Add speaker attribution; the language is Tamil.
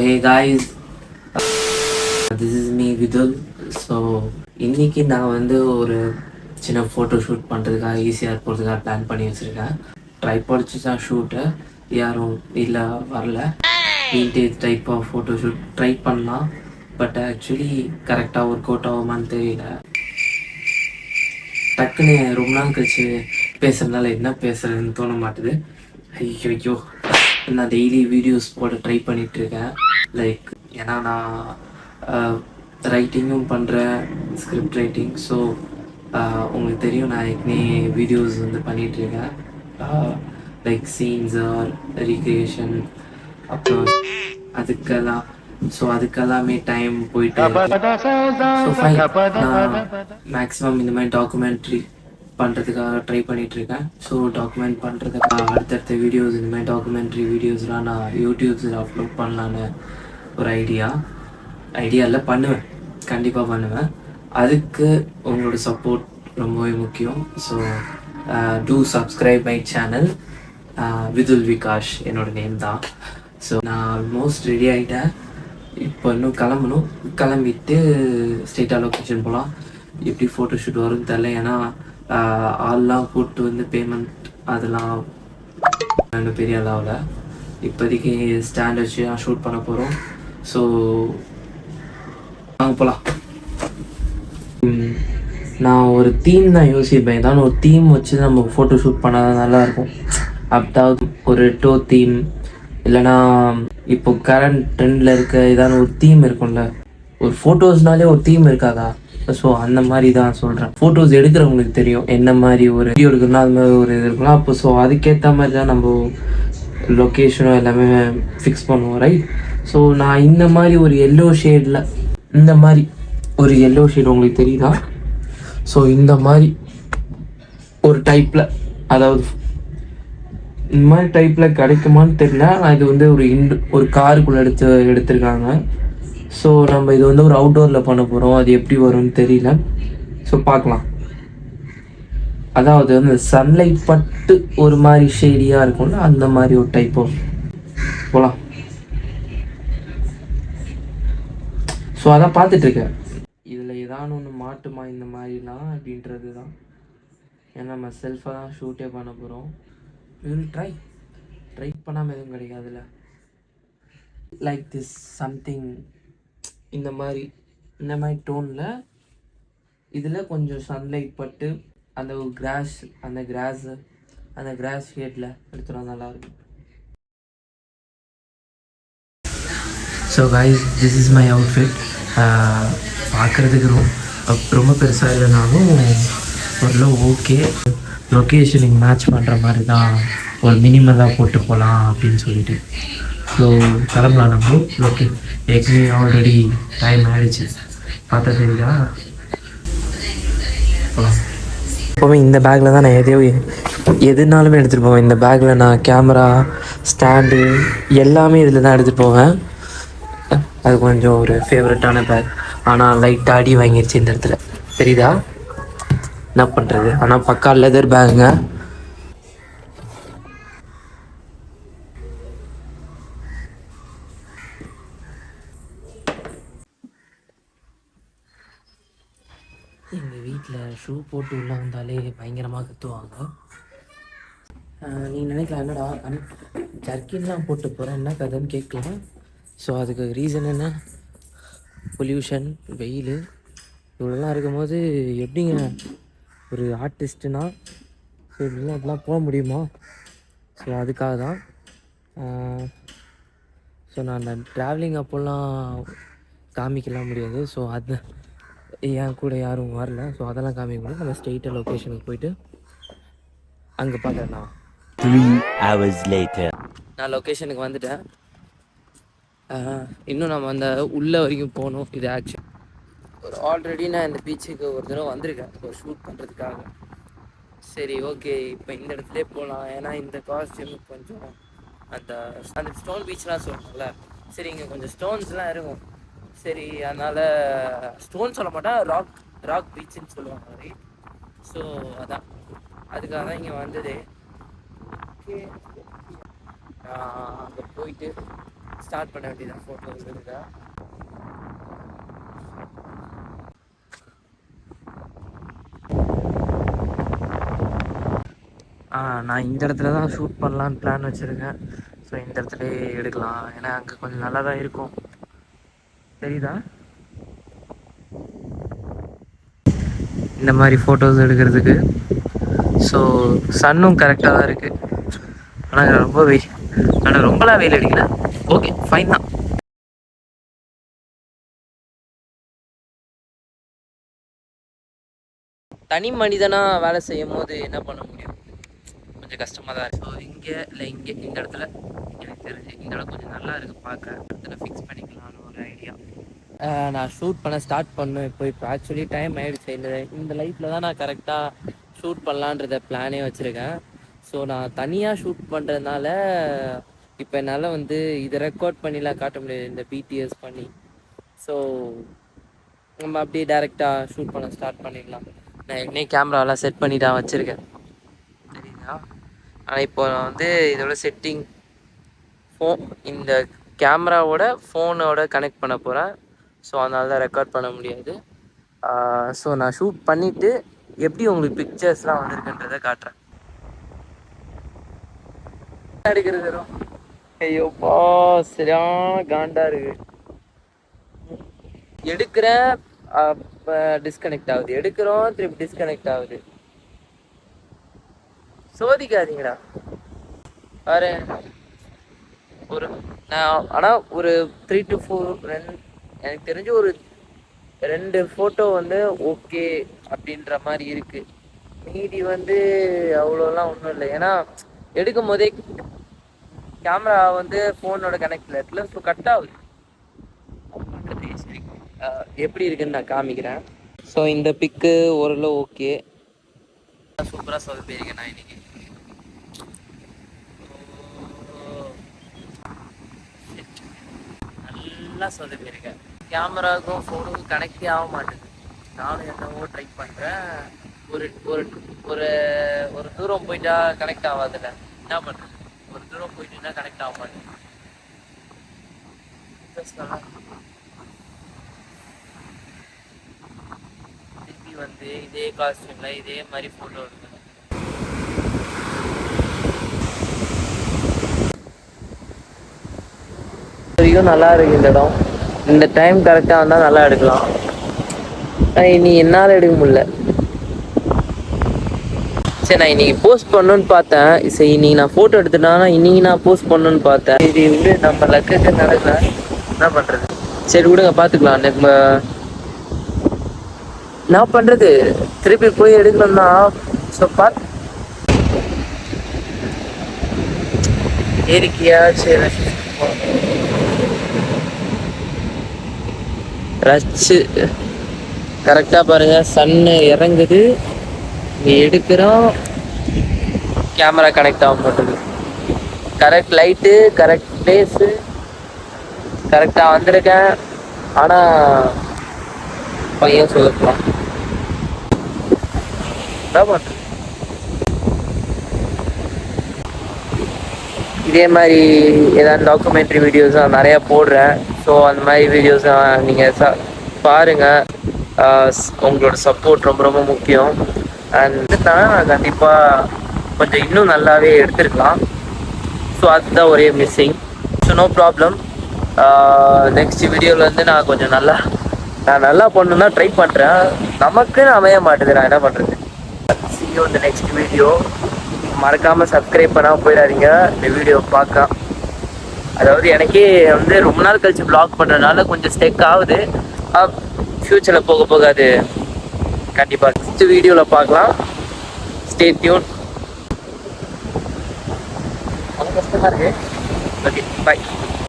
Speaker 1: hey guys, this is me Vidul. So இன்றைக்கி நான் வந்து ஒரு சின்ன ஃபோட்டோ ஷூட் பண்ணுறதுக்காக ஈஸியாக போகிறதுக்காக பிளான் பண்ணி வச்சுருக்கேன். ட்ரைபாட் வச்சு தான் ஷூட்டு, யாரும் இல்லை வரல. Vintage type of photo shoot try பண்ணலாம், பட் ஆக்சுவலி கரெக்டாக ஒர்க் அவுட் ஆகுமான்னு தெரியல. டக்குன்னு ரொம்ப நாள் கழிச்சு பேசுகிறதுனால என்ன பேசுகிறதுன்னு தோண மாட்டுது. ஐயோ, நான் டெய்லி வீடியோஸ் போட ட்ரை பண்ணிகிட்ருக்கேன். லைக் ஏன்னா நான் ரைட்டிங்கும் பண்ணுறேன், ஸ்கிரிப்ட் ரைட்டிங். ஸோ உங்களுக்கு தெரியும், நான் ஏற்கனவே வீடியோஸ் வந்து பண்ணிகிட்ருக்கேன். லைக் சீன்ஸ் ஆர் ரீக்ரியேஷன், அப்புறம் அதுக்கெல்லாமே டைம் போயிட்டு. ஸோ ஃபைன், நான் மேக்ஸிமம் இந்த மாதிரி டாக்குமெண்ட்ரி பண்ணுறதுக்காக ட்ரை பண்ணிகிட்ருக்கேன். ஸோ டாக்குமெண்ட் பண்ணுறதுக்காக அடுத்தடுத்த வீடியோஸ், இந்த மாதிரி டாக்குமெண்ட்ரி வீடியோஸ்லாம் நான் யூடியூப்ஸில் அப்லோட் பண்ணலான்னு ஒரு ஐடியாவில் பண்ணுவேன், கண்டிப்பாக பண்ணுவேன். அதுக்கு உங்களோட சப்போர்ட் ரொம்பவே முக்கியம். So do subscribe my channel. Vithul Vikash என்னோடய நேம் தான். ஸோ நான் ஆல்மோஸ்ட் ரெடி ஆகிட்டேன். இப்போ இன்னும் கிளம்பணும். கிளம்பிட்டு ஸ்ட்ரெயிட்டாக லொக்கேஷன் போகலாம். எப்படி ஃபோட்டோ ஷூட் வரும்னு தெரில, ஏன்னா ஆள்லாம் கூப்பிட்டு வந்து பேமெண்ட் அதெல்லாம் நாங்கள் பெரிய அளவில் இப்போதைக்கு ஸ்டாண்ட் வச்சு ஷூட் பண்ண போகிறோம். ஸோ வாங்க போகலாம். நான் ஒரு தீம் தான் யோசிப்பேன். ஏதாவது ஒரு தீம் வச்சு நம்ம ஃபோட்டோ ஷூட் பண்ணால் தான் நல்லாயிருக்கும். அதாவது ஒரு ரெட்ரோ தீம், இல்லைனா இப்போ கரண்ட் ட்ரெண்டில் இருக்க ஏதாவது ஒரு தீம் இருக்கும்ல. ஒரு ஃபோட்டோஸ்னாலே ஒரு தீம் இருக்காதா? ஸோ அந்த மாதிரி தான் சொல்கிறேன். ஃபோட்டோஸ் எடுக்கிறவங்களுக்கு தெரியும் என்ன மாதிரி ஒரு வீடியோ எடுக்கணும்னா அது மாதிரி ஒரு இது இருக்கலாம். அப்போ ஸோ அதுக்கேற்ற மாதிரி தான் நம்ம லொக்கேஷனும் எல்லாமே ஃபிக்ஸ் பண்ணுவோம், ரைட்? ஸோ நான் இந்த மாதிரி ஒரு எல்லோ ஷேடில், இந்த மாதிரி ஒரு எல்லோ ஷேட் உங்களுக்கு தெரியுதா? ஸோ இந்த மாதிரி ஒரு டைப்பில், அதாவது இந்த மாதிரி டைப்பில் கிடைக்குமான்னு தெரியல. நான் இது வந்து ஒரு காருக்குள்ளே எடுத்திருக்காங்க. ஸோ நம்ம இது வந்து ஒரு அவுட்டோரில் பண்ண போகிறோம். அது எப்படி வரும்னு தெரியல. ஸோ பார்க்கலாம். அதாவது வந்து சன்லைட் பட்டு ஒரு மாதிரி ஷேடியாக இருக்கும்ல, அந்த மாதிரி ஒரு டைப் ஆஃப் போகலாம். ஸோ அதான் பார்த்துட்ருக்கேன். இதில் ஏதாவது ஒன்று மாட்டுமா இந்த மாதிரிலாம் அப்படின்றது தான். ஏன்னா நம்ம செல்ஃபாக தான் ஷூட்டே பண்ண போகிறோம். ட்ரை பண்ணாமல் எதுவும் கிடைக்காதுல்ல. லைக் திஸ் சம்திங் இந்த மாதிரி டோனில் இதில் கொஞ்சம் சன்லைட் பட்டு அந்த கிராஸ் ஷேடில் எடுத்துகிட்டு நல்லாயிருக்கும். So guys, this is my outfit. பார்க்குறதுக்கு ரொம்ப பெருசாக இல்லைனாலும் ஓரளவு ஓகே. லொக்கேஷனுக்கு மேட்ச் பண்ணுற மாதிரி தான் ஒரு மினிமலாக போட்டு போகலாம் அப்படின்னு சொல்லிட்டு. ஸோ கிளம்பலாம் நம்ம. ஓகே, ஏற்கனவே ஆல்ரெடி டைம் ஆகிடுச்சு, பார்த்தா தெரியுதா? எப்போவுமே இந்த பேக்கில் தான் நான் எதுனாலுமே எடுத்துகிட்டு போவேன். இந்த பேக்கில் நான் கேமரா, ஸ்டாண்டு எல்லாமே இதில் தான் எடுத்துகிட்டு போவேன். அது கொஞ்சம் ஒரு ஃபேவரட்டான பேக். ஆனால் லைட்டாக அடி வாங்கிடுச்சு இந்த இடத்துல, தெரியுதா? என்ன பண்ணுறது? ஆனால் பக்கா லெதர் பேக்குங்க. எங்கள் வீட்டில் ஷூ போட்டு உள்ளே வந்தாலே பயங்கரமாக கற்றுவாங்க. நீ நினைக்கலாம், என்னடா ஜர்க்கின்லாம் போட்டு போகிறேன், என்ன கதைன்னு கேட்கலாம். ஸோ அதுக்கு ரீசன் என்ன? பொல்யூஷன், வெயில், இவ்வளோலாம் இருக்கும்போது எப்படிங்க ஒரு ஆர்டிஸ்ட்டுனா ஸோ இப்படிலாம் போக முடியுமா? ஸோ அதுக்காக தான். ஸோ நான் அந்த ட்ராவலிங் அப்போல்லாம் காமிக்கலாம் முடியாது. ஸோ அது என் கூட யாரும் வரல. ஸோ அதெல்லாம் காமிக்க முடியாது. நம்ம ஸ்ட்ரெயிட்டாக லொக்கேஷனுக்கு போயிட்டு அங்கே பார்க்குறேன். நான்
Speaker 2: 3 hours later
Speaker 1: நான் லொக்கேஷனுக்கு வந்துட்டேன். இன்னும் நம்ம அந்த உள்ளே வரைக்கும் போகணும். இது ஆக்சுவலி ஆல்ரெடி நான் இந்த பீச்சுக்கு ஒரு தடவை வந்திருக்கேன் ஒரு ஷூட் பண்ணுறதுக்காக. சரி, ஓகே, இப்போ இந்த இடத்துலே போகலாம். ஏன்னா இந்த காஸ்டியூம் கொஞ்சம் அந்த ஸ்டோன் பீச்லாம் சொல்லுவாங்கள்ல, சரி இங்கே கொஞ்சம் ஸ்டோன்ஸ்லாம் இருக்கும். சரி, அதனால் ஸ்டோன் சொல்ல மாட்டேன், ராக் பீச்சுன்னு சொல்லுவாங்க, ரைட்? ஸோ அதுக்காக தான் இங்கே வந்ததே. ஓகே, அங்கே போயிட்டு ஸ்டார்ட் பண்ண வேண்டியதான் ஃபோட்டோஸ் எடுக்க. நான் இந்த இடத்துல தான் ஷூட் பண்ணலான்னு பிளான் வச்சுருக்கேன். ஸோ இந்த இடத்துல எடுக்கலாம், ஏன்னா அங்கே கொஞ்சம் நல்லா தான் இருக்கும். தெரியுதா இந்த மாதிரி ஃபோட்டோஸ் எடுக்கிறதுக்கு? ஸோ சன்னும் கரெக்டாக தான் இருக்குது. ஆனால் ரொம்பலாம் வெயில் அடிக்கல. ஓகே, ஃபைன் தான். தனி மனிதனாக வேலை செய்யும் போது என்ன பண்ண முடியும், கொஞ்சம் கஷ்டமாக தான் இருக்குது. ஸோ இங்கே இல்லை இந்த இடத்துல எனக்கு தெரிஞ்சு இந்த இடம் கொஞ்சம் நல்லா இருக்குது பார்க்க. இடத்துல ஃபிக்ஸ் பண்ணிக்கலாம்னு ஒரு ஐடியா. நான் ஷூட் பண்ண ஸ்டார்ட் பண்ணேன். இப்போ ஆக்சுவலி டைம் ஆகிடுச்சு. இந்த லைட்டில் தான் நான் கரெக்டாக ஷூட் பண்ணலான்றத பிளானே வச்சுருக்கேன். ஸோ நான் தனியாக ஷூட் பண்ணுறதுனால இப்போ என்னால் வந்து இதை ரெக்கார்ட் பண்ணிலாம் காட்ட முடியாது, இந்த பிடிஎஸ் பண்ணி. ஸோ நம்ம அப்படியே டேரெக்டாக ஷூட் பண்ண ஸ்டார்ட் பண்ணிடலாம். நான் ஏற்கனவே கேமராவெலாம் செட் பண்ணி தான் வச்சுருக்கேன், சரிங்களா? ஆனால் இப்போ நான் வந்து இதோட செட்டிங் இந்த கேமராவோட ஃபோனோட கனெக்ட் பண்ண போகிறேன். ஸோ அதனால தான் ரெக்கார்ட் பண்ண முடியாது. ஸோ நான் ஷூட் பண்ணிவிட்டு எப்படி உங்களுக்கு பிக்சர்ஸ்லாம் வந்திருக்குன்றதை காட்டுறேன். எடுக்கிறது ஐயோப்பா சரியான காண்டா இருக்கு. எடுக்கிறேன், அப்போ டிஸ்கனெக்ட் ஆகுது, எடுக்கிறோம் திருப்பி டிஸ்கனெக்ட் ஆகுது. சோதிக்காதீங்கடா. பாரு ஆனால் ஒரு 3 to 4 எனக்கு தெரிஞ்சு ஒரு 2 ஃபோட்டோ வந்து ஓகே அப்படின்ற மாதிரி இருக்குது. மீதி வந்து அவ்வளோலாம் ஒன்றும் இல்லை. ஏன்னா எடுக்கும் போதே கேமரா வந்து ஃபோனோட கனெக்டில் இருக்குல்ல, ஸோ கட் ஆகுது. எப்படி இருக்குன்னு நான் காமிக்கிறேன். ஸோ இந்த பிக்கு ஓரளவு ஓகே, சூப்பராக சொதப்பியிருக்கேன் நான் இன்னைக்கு. நல்லா சொதப்பியிருக்கேன். கேமராவுக்கும் ஃபோனுக்கும் கனெக்டே ஆக மாட்டேங்குது. நானும் என்னவோ ட்ரை பண்ணுறேன். ஒரு ஒரு ஒரு ஒரு தூரம் போயிட்டா கனெக்ட் ஆகாதுல்ல, என்ன பண்ணுறது? ஒரு தூரம் போயிட்டுன்னா கனெக்ட் ஆக மாட்டேங்குது. திருப்பி வந்து இதே காஸ்டியூமில் இதே மாதிரி ஃபோட்டோ எடுக்கணும். வரைக்கும் நல்லா இருக்கு இந்த இடம். இந்த டைம் கரெக்டாக வந்தால் நல்லா எடுக்கலாம். இனி என்னால் எடுக்க முடியல. சரி, நான் இன்னைக்கு போஸ்ட் பண்ணணுன்னு பார்த்தேன். சரி, இன்னைக்கு நான் ஃபோட்டோ எடுத்துட்டேன்னா இன்னைக்கு நான் போஸ்ட் பண்ணணுன்னு பார்த்தேன். இது வந்து நம்ம லக்குக்கு நடக்கல, என்ன பண்ணுறது? சரி விடுங்க, பார்த்துக்கலாம். நம்ம நான் பண்ணுறது திருப்பி போய் எடுக்கணும்னா ஸோ ஏரிக்கையா. சரி ரச்சு கரெக்டாக பாருங்கள். சன்னு இறங்குது, இங்கே எடுக்கிறோம், கேமரா கனெக்ட் ஆக மாட்டேங்குது. கரெக்ட் லைட்டு, கரெக்ட் பிளேஸு, கரெக்டாக வந்திருக்கேன். ஆனால் பையன் சொல்லலாம் என்ன பண்ணுறது. இதே மாதிரி ஏதாவது டாக்குமெண்ட்ரி வீடியோஸாக நிறையா போடுறேன். ஸோ அந்த மாதிரி வீடியோஸாக நீங்கள் பாருங்கள். உங்களோட சப்போர்ட் ரொம்ப ரொம்ப முக்கியம். அண்ட் நான் கண்டிப்பாக கொஞ்சம் இன்னும் நல்லாவே எடுத்துருக்கலாம். ஸோ அதுதான் ஒரே missing. So no problem. Next வீடியோவில் வந்து நான் கொஞ்சம் நல்லா பண்ணணுன்னா ட்ரை பண்ணுறேன். நமக்குன்னு அமைய மாட்டேது, நான் என்ன பண்ணுறது. see you in the next video. மறக்காமல் சப்ஸ்கிரைப் பண்ணாமல் போயிடாதீங்க இந்த வீடியோ பார்க்க. அதாவது எனக்கே வந்து ரொம்ப நாள் கழிச்சு வ்ளாக் பண்ணுறதுனால கொஞ்சம் ஸ்டெக் ஆகுது. ஃப்யூச்சரில் போக போக அது கண்டிப்பாக நெக்ஸ்ட் வீடியோவில் பார்க்கலாம். Stay tune. ரொம்ப கஷ்டமாக இருக்குது. Okay, by.